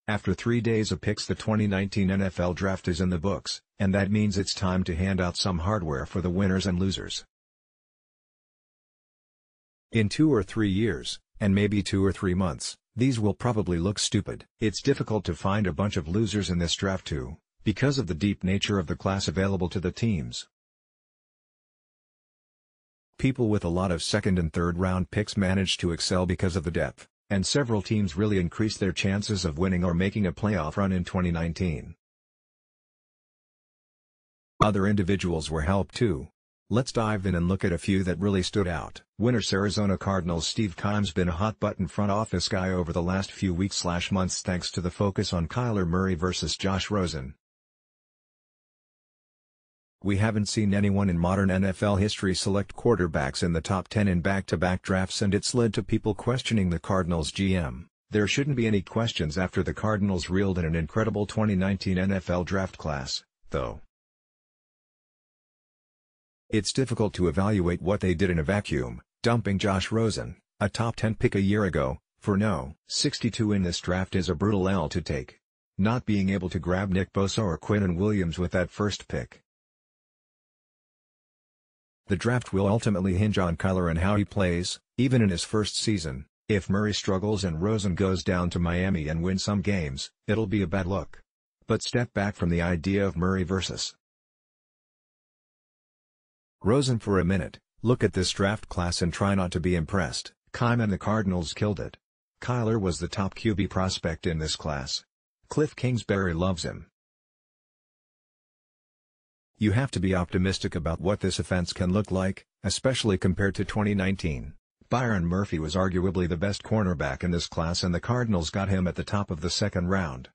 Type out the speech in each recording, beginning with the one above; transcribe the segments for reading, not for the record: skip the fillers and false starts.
After 3 days of picks, the 2019 NFL Draft is in the books, and that means it's time to hand out some hardware for the winners and losers. In 2 or 3 years, and maybe 2 or 3 months, these will probably look stupid. It's difficult to find a bunch of losers in this draft too, because of the deep nature of the class available to the teams. People with a lot of second and third round picks manage to excel because of the depth, and several teams really increased their chances of winning or making a playoff run in 2019. Other individuals were helped too. Let's dive in and look at a few that really stood out. Winners: Arizona Cardinals. Steve Keim's been a hot-button front office guy over the last few weeks/months thanks to the focus on Kyler Murray versus Josh Rosen. We haven't seen anyone in modern NFL history select quarterbacks in the top 10 in back-to-back drafts, and it's led to people questioning the Cardinals GM. There shouldn't be any questions after the Cardinals reeled in an incredible 2019 NFL draft class, though. It's difficult to evaluate what they did in a vacuum, dumping Josh Rosen, a top 10 pick a year ago, for no 62 in this draft is a brutal L to take. Not being able to grab Nick Bosa or Quinnen Williams with that first pick. The draft will ultimately hinge on Kyler and how he plays, even in his first season. If Murray struggles and Rosen goes down to Miami and wins some games, it'll be a bad look. But step back from the idea of Murray versus Rosen for a minute, look at this draft class and try not to be impressed. Keim and the Cardinals killed it. Kyler was the top QB prospect in this class. Cliff Kingsbury loves him. You have to be optimistic about what this offense can look like, especially compared to 2019. Byron Murphy was arguably the best cornerback in this class, and the Cardinals got him at the top of the second round.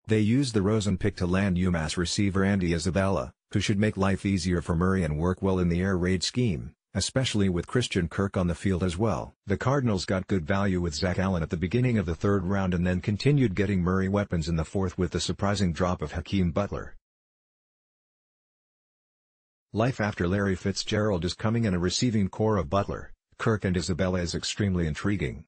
They used the Rosen pick to land UMass receiver Andy Isabella, who should make life easier for Murray and work well in the air raid scheme, especially with Christian Kirk on the field as well. The Cardinals got good value with Zach Allen at the beginning of the third round and then continued getting Murray weapons in the fourth with the surprising drop of Hakeem Butler. Life after Larry Fitzgerald is coming, and a receiving core of Butler, Kirk and Isabella is extremely intriguing.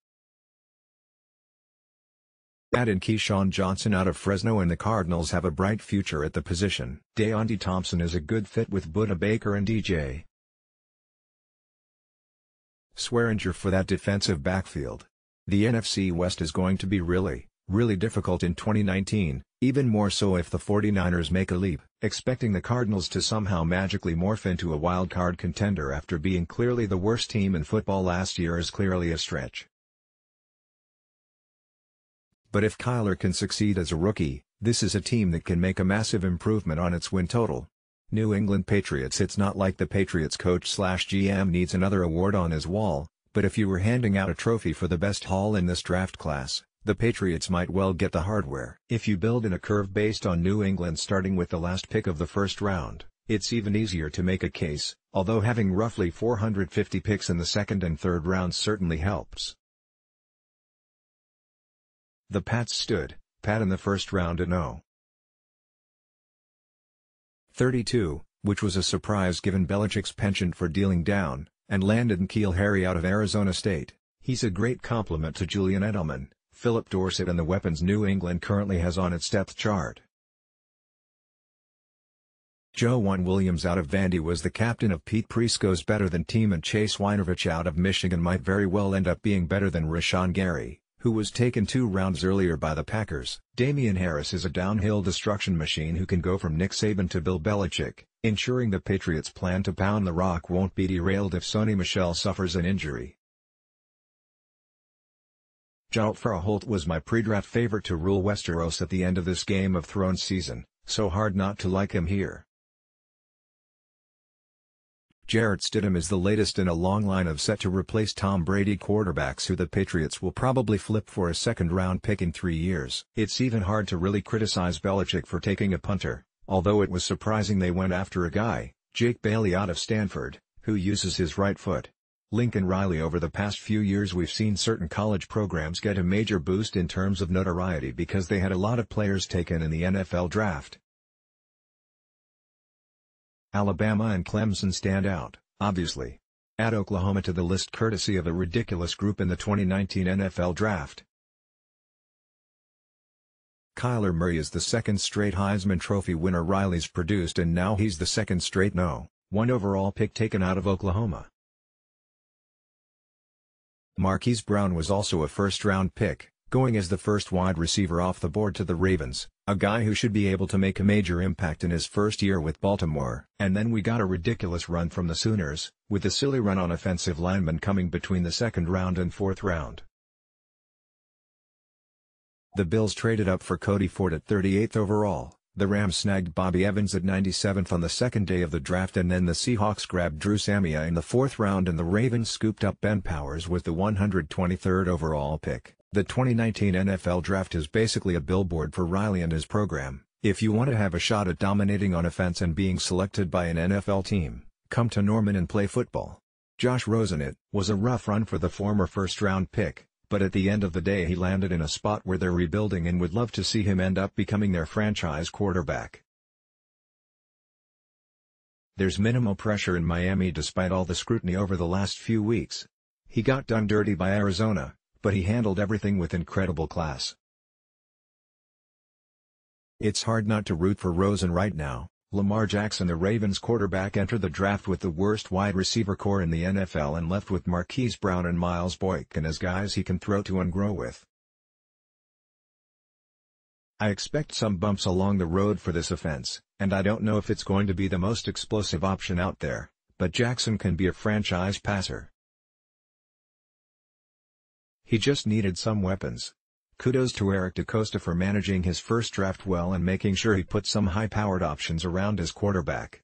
Add in Keyshawn Johnson out of Fresno and the Cardinals have a bright future at the position. Deonte Thompson is a good fit with Budda Baker and DJ Swearinger for that defensive backfield. The NFC West is going to be really difficult in 2019, even more so if the 49ers make a leap. Expecting the Cardinals to somehow magically morph into a wild-card contender after being clearly the worst team in football last year is clearly a stretch. But if Kyler can succeed as a rookie, this is a team that can make a massive improvement on its win total. New England Patriots. It's not like the Patriots coach/GM needs another award on his wall, but if you were handing out a trophy for the best haul in this draft class, the Patriots might well get the hardware. If you build in a curve based on New England starting with the last pick of the first round, it's even easier to make a case, although having roughly 450 picks in the second and third rounds certainly helps. The Pats stood pat in the first round at no. 32, which was a surprise given Belichick's penchant for dealing down, and landed N'Keal Harry out of Arizona State. He's a great complement to Julian Edelman, Philip Dorsett, and the weapons New England currently has on its depth chart. Joejuan Williams out of Vandy was the captain of Pete Prisco's better than team, and Chase Winovich out of Michigan might very well end up being better than Rashawn Gary, who was taken 2 rounds earlier by the Packers. Damian Harris is a downhill destruction machine who can go from Nick Saban to Bill Belichick, ensuring the Patriots' plan to pound the rock won't be derailed if Sonny Michel suffers an injury. Jalfar Holt was my pre-draft favorite to rule Westeros at the end of this Game of Thrones season, so hard not to like him here. Jarrett Stidham is the latest in a long line of set to replace Tom Brady quarterbacks who the Patriots will probably flip for a second-round pick in 3 years. It's even hard to really criticize Belichick for taking a punter, although it was surprising they went after a guy, Jake Bailey out of Stanford, who uses his right foot. Lincoln Riley. Over the past few years we've seen certain college programs get a major boost in terms of notoriety because they had a lot of players taken in the NFL draft. Alabama and Clemson stand out, obviously. Add Oklahoma to the list courtesy of a ridiculous group in the 2019 NFL Draft. Kyler Murray is the second straight Heisman Trophy winner Riley's produced, and now he's the second straight No. 1 overall pick taken out of Oklahoma. Marquise Brown was also a first-round pick, going as the first wide receiver off the board to the Ravens, a guy who should be able to make a major impact in his first year with Baltimore. And then we got a ridiculous run from the Sooners, with a silly run on offensive linemen coming between the second round and fourth round. The Bills traded up for Cody Ford at 38th overall, the Rams snagged Bobby Evans at 97th on the second day of the draft, and then the Seahawks grabbed Drew Samia in the fourth round, and the Ravens scooped up Ben Powers with the 123rd overall pick. The 2019 NFL Draft is basically a billboard for Riley and his program. If you want to have a shot at dominating on offense and being selected by an NFL team, come to Norman and play football. Josh Rosen. It was a rough run for the former first-round pick, but at the end of the day he landed in a spot where they're rebuilding and would love to see him end up becoming their franchise quarterback. There's minimal pressure in Miami despite all the scrutiny over the last few weeks. He got done dirty by Arizona, but he handled everything with incredible class. It's hard not to root for Rosen right now. Lamar Jackson, the Ravens quarterback, entered the draft with the worst wide receiver core in the NFL and left with Marquise Brown and Miles Boykin as guys he can throw to and grow with. I expect some bumps along the road for this offense, and I don't know if it's going to be the most explosive option out there, but Jackson can be a franchise passer. He just needed some weapons. Kudos to Eric DeCosta for managing his first draft well and making sure he put some high-powered options around his quarterback.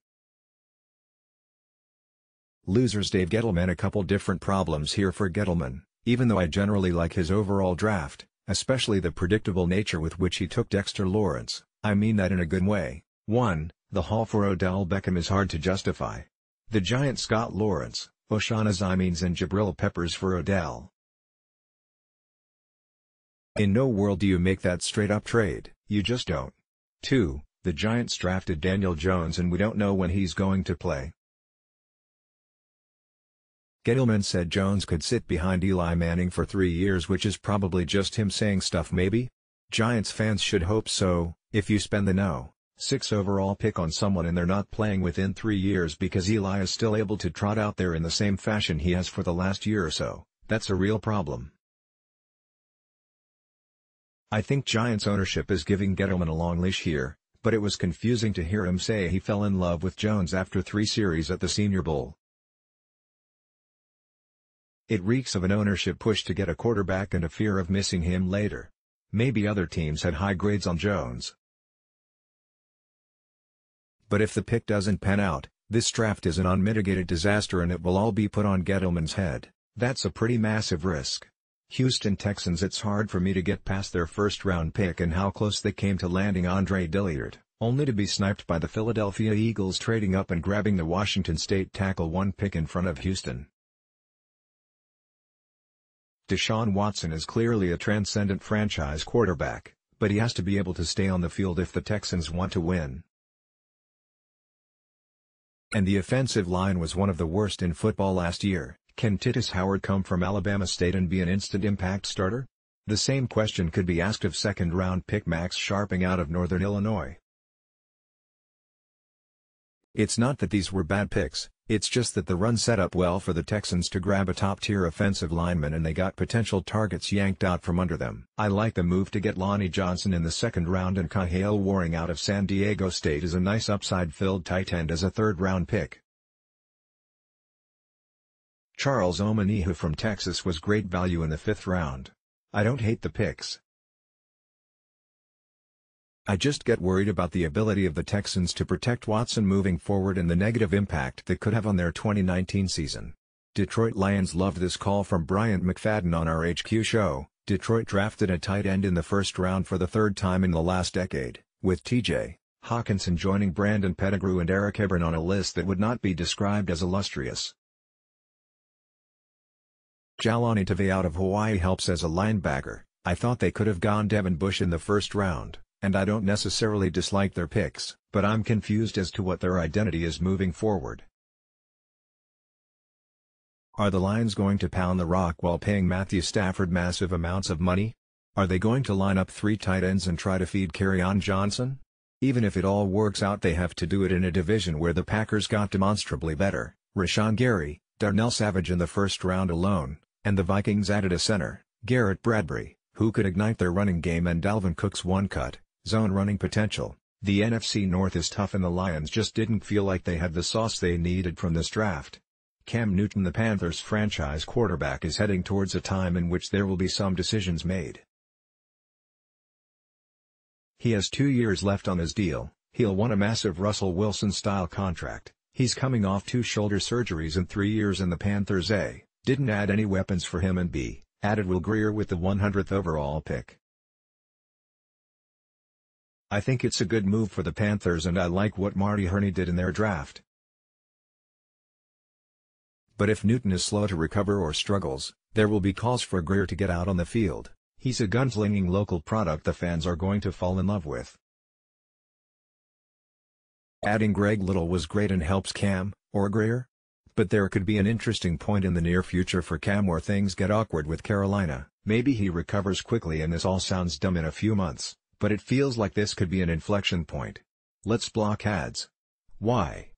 Losers Dave Gettleman. A couple different problems here for Gettleman, even though I generally like his overall draft, especially the predictable nature with which he took Dexter Lawrence. I mean that in a good way. 1. The haul for Odell Beckham is hard to justify. The Giants got Lawrence, O'Shaughnessy's Means and Jabril Peppers for Odell. In no world do you make that straight-up trade, you just don't. 2. The Giants drafted Daniel Jones and we don't know when he's going to play. Gettleman said Jones could sit behind Eli Manning for 3 years, which is probably just him saying stuff maybe? Giants fans should hope so. If you spend the No. 6 overall pick on someone and they're not playing within 3 years because Eli is still able to trot out there in the same fashion he has for the last year or so, that's a real problem. I think Giants ownership is giving Gettleman a long leash here, but it was confusing to hear him say he fell in love with Jones after 3 series at the Senior Bowl. It reeks of an ownership push to get a quarterback and a fear of missing him later. Maybe other teams had high grades on Jones. But if the pick doesn't pan out, this draft is an unmitigated disaster and it will all be put on Gettleman's head. That's a pretty massive risk. Houston Texans. It's hard for me to get past their first-round pick and how close they came to landing Andre Dillard, only to be sniped by the Philadelphia Eagles trading up and grabbing the Washington State tackle 1 pick in front of Houston. Deshaun Watson is clearly a transcendent franchise quarterback, but he has to be able to stay on the field if the Texans want to win. And the offensive line was one of the worst in football last year. Can Titus Howard come from Alabama State and be an instant impact starter? The same question could be asked of second-round pick Max Sharping out of Northern Illinois. It's not that these were bad picks, it's just that the run set up well for the Texans to grab a top-tier offensive lineman and they got potential targets yanked out from under them. I like the move to get Lonnie Johnson in the second round, and Kyle Waring out of San Diego State is a nice upside-filled tight end as a third-round pick. Charles Omenihu from Texas was great value in the 5th round. I don't hate the picks. I just get worried about the ability of the Texans to protect Watson moving forward and the negative impact that could have on their 2019 season. Detroit Lions loved this call from Bryant McFadden on our HQ show. Detroit drafted a tight end in the 1st round for the 3rd time in the last decade, with T.J. Hawkinson joining Brandon Pettigrew and Eric Ebron on a list that would not be described as illustrious. Jalani Tavai out of Hawaii helps as a linebacker. I thought they could have gone Devin Bush in the 1st round, and I don't necessarily dislike their picks, but I'm confused as to what their identity is moving forward. Are the Lions going to pound the rock while paying Matthew Stafford massive amounts of money? Are they going to line up 3 tight ends and try to feed Kerryon Johnson? Even if it all works out, they have to do it in a division where the Packers got demonstrably better. Rashawn Gary, Darnell Savage in the first round alone, and the Vikings added a center, Garrett Bradbury, who could ignite their running game, and Dalvin Cook's one-cut, zone running potential. The NFC North is tough and the Lions just didn't feel like they had the sauce they needed from this draft. Cam Newton, the Panthers' franchise quarterback, is heading towards a time in which there will be some decisions made. He has 2 years left on his deal. He'll want a massive Russell Wilson-style contract. He's coming off 2 shoulder surgeries in 3 years, and the Panthers A. didn't add any weapons for him, and B. added Will Grier with the 100th overall pick. I think it's a good move for the Panthers, and I like what Marty Hurney did in their draft. But if Newton is slow to recover or struggles, there will be calls for Grier to get out on the field. He's a gunslinging local product the fans are going to fall in love with. Adding Greg Little was great and helps Cam, or Grier. But there could be an interesting point in the near future for Cam where things get awkward with Carolina. Maybe he recovers quickly and this all sounds dumb in a few months, but it feels like this could be an inflection point. Let's block ads. Why?